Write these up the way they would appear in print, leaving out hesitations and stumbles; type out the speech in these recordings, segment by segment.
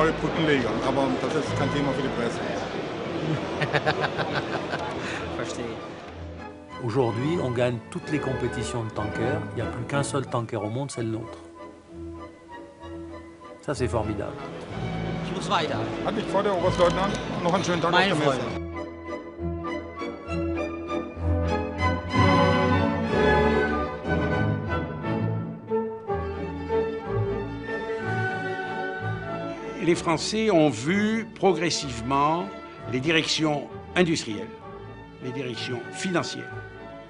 neue Brückenleger, aber das ist kein Thema für die Presse. Verstehe. Aujourd'hui, on gagne toutes les compétitions de tankers. Il n'y a plus qu'un seul tanker au monde, c'est le nôtre. Ça, c'est formidable. Ich muss weiter. Hat mich vor der Oberstleutnant noch einen schönen Tag auf Meine der Messe. Freunde. Les Français ont vu progressivement les directions industrielles, les directions financières,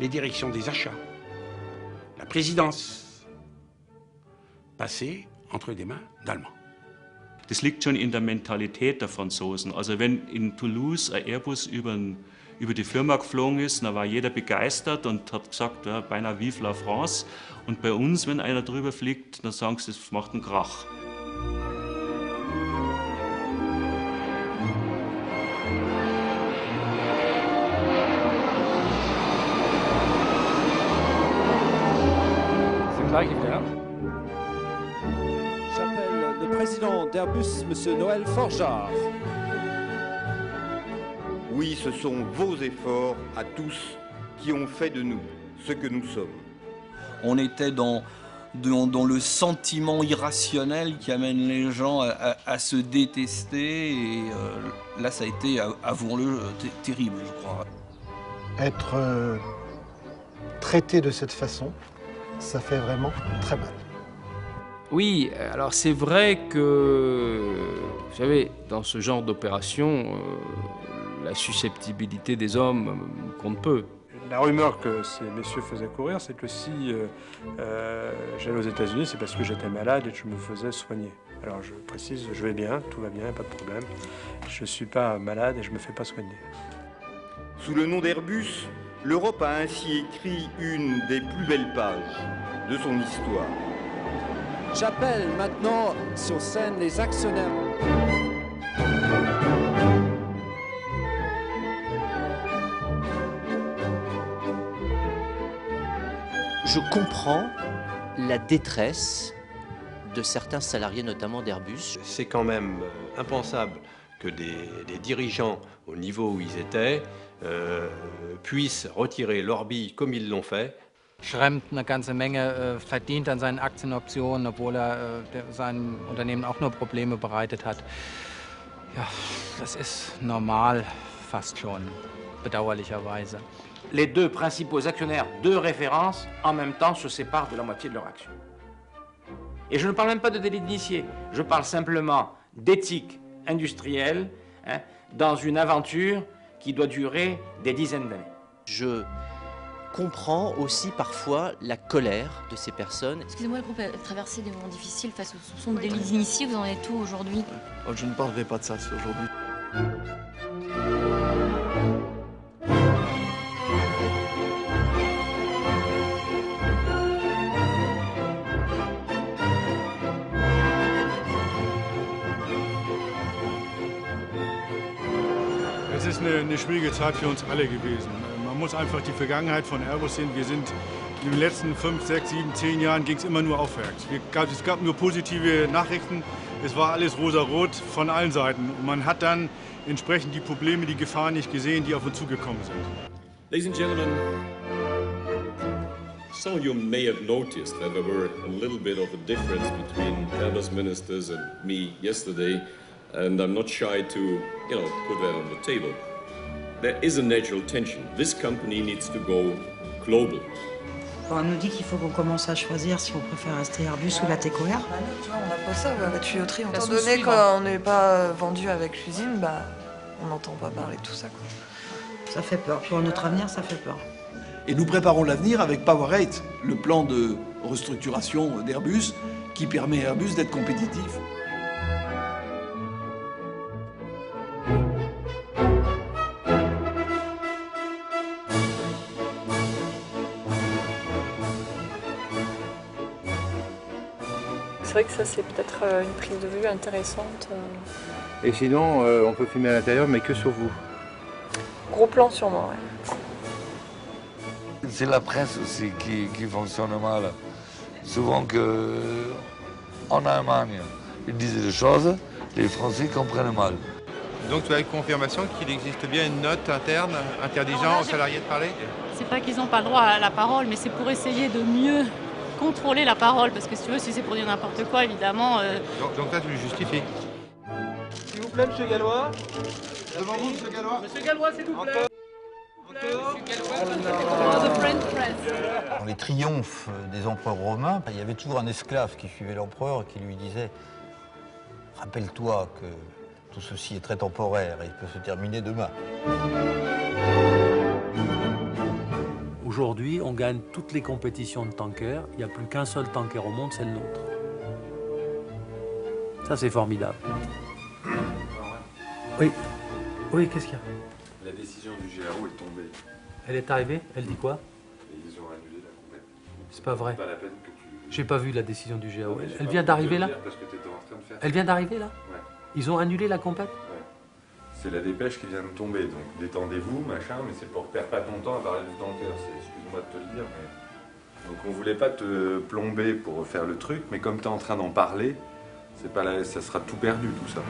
les directions des achats, la présidence passer entre des mains d'Allemands. Das liegt schon in der Mentalität der Franzosen. Also wenn in Toulouse ein Airbus über die Firma geflogen ist, dann war jeder begeistert und hat gesagt, ja, beinahe Vive la France. Und bei uns, wenn einer drüber fliegt, dann sagen sie, es macht einen Krach. J'appelle le président d'Airbus, M. Noël Forgeard. Oui, ce sont vos efforts à tous qui ont fait de nous ce que nous sommes. On était dans le sentiment irrationnel qui amène les gens à se détester. Et là, ça a été, avouons-le, terrible, je crois. Être traité de cette façon, ça fait vraiment très mal. Oui, alors c'est vrai que, vous savez, dans ce genre d'opération, la susceptibilité des hommes compte peu. La rumeur que ces messieurs faisaient courir, c'est que si j'allais aux États-Unis, c'est parce que j'étais malade et que je me faisais soigner. Alors je précise, je vais bien, tout va bien, pas de problème. Je ne suis pas malade et je ne me fais pas soigner. Sous le nom d'Airbus, l'Europe a ainsi écrit une des plus belles pages de son histoire. J'appelle maintenant sur scène les actionnaires. Je comprends la détresse de certains salariés, notamment d'Airbus. C'est quand même impensable que des dirigeants, au niveau où ils étaient, puissent retirer leur bille comme ils l'ont fait. Schremt eine ganze Menge verdient an seinen Aktienoptionen, obwohl seinem Unternehmen auch nur Probleme bereitet hat. Ja, das ist normal, fast schon, bedauerlicherweise. Les deux principaux actionnaires de référence, en même temps, se séparent de la moitié de leur action. Et je ne parle même pas de délit d'initié, je parle simplement d'éthique industrielle, dans une aventure qui doit durer des dizaines d'années. Je comprends aussi parfois la colère de ces personnes. Excusez-moi, le groupe a traversé des moments difficiles face aux soupçons de délits d'initiés. Vous en êtes où aujourd'hui? Je ne parlerai pas de ça aujourd'hui. Es ist eine schwierige Zeit für uns alle gewesen. Man muss einfach die Vergangenheit von Airbus sehen. Wir sind in den letzten 5, 6, 7, 10 Jahren ging es immer nur aufwärts. Es gab nur positive Nachrichten. Es war alles rosa-rot von allen Seiten. Und man hat dann entsprechend die Probleme, die Gefahren nicht gesehen, die auf uns zugekommen sind. Ladies and gentlemen, some of you may have noticed that there were a little bit of a difference between Airbus ministers and me yesterday. And I'm not shy to, put that on the table. There is a natural tension. This company needs to go global. On nous dit qu'il faut qu'on commence à choisir si on préfère rester Airbus ou la TECOR. On n'a pas ça, la tuyauterie. Étant donné qu'on n'est pas vendu avec l'usine, on n'entend pas parler de tout ça. Ça fait peur. Pour notre avenir, ça fait peur. Et nous préparons l'avenir avec Power8, le plan de restructuration d'Airbus qui permet à Airbus d'être compétitif. C'est vrai que ça, c'est peut-être une prise de vue intéressante. Et sinon, on peut filmer à l'intérieur, mais que sur vous. Gros plan sur moi, ouais. C'est la presse aussi qui fonctionne mal. Souvent en Allemagne, ils disent des choses, les Français comprennent mal. Donc tu as une confirmation qu'il existe bien une note interne interdisant aux salariés de parler? C'est pas qu'ils n'ont pas le droit à la parole, mais c'est pour essayer de mieux contrôler la parole. Parce que si tu veux, si c'est pour dire n'importe quoi, évidemment... Donc là, tu le justifies. S'il vous plaît, monsieur Gallois. Devant vous, monsieur Gallois. Monsieur Gallois, s'il vous plaît. Dans les triomphes des empereurs romains, il y avait toujours un esclave qui suivait l'empereur et qui lui disait « Rappelle-toi que tout ceci est très temporaire et il peut se terminer demain. » Aujourd'hui, on gagne toutes les compétitions de tankers. Il n'y a plus qu'un seul tanker au monde, c'est le nôtre. Ça, c'est formidable. Oui. Oui, qu'est-ce qu'il y a? La décision du GRO est tombée. Elle est arrivée? Elle dit quoi? Et ils ont annulé la compétition. C'est pas vrai. C'est pas la peine que tu... J'ai pas vu la décision du GRO. Ouais, Elle vient d'arriver là? Parce que t'étais en train de faire... Elle vient d'arriver là? Ouais. Ils ont annulé la compète? Ouais. C'est la dépêche qui vient de tomber, donc détendez-vous, machin, mais c'est pour perdre pas ton temps à parler du tanker, excuse-moi de te le dire, mais... Donc on voulait pas te plomber pour faire le truc, mais comme t'es en train d'en parler, c'est pas ça sera tout perdu tout ça.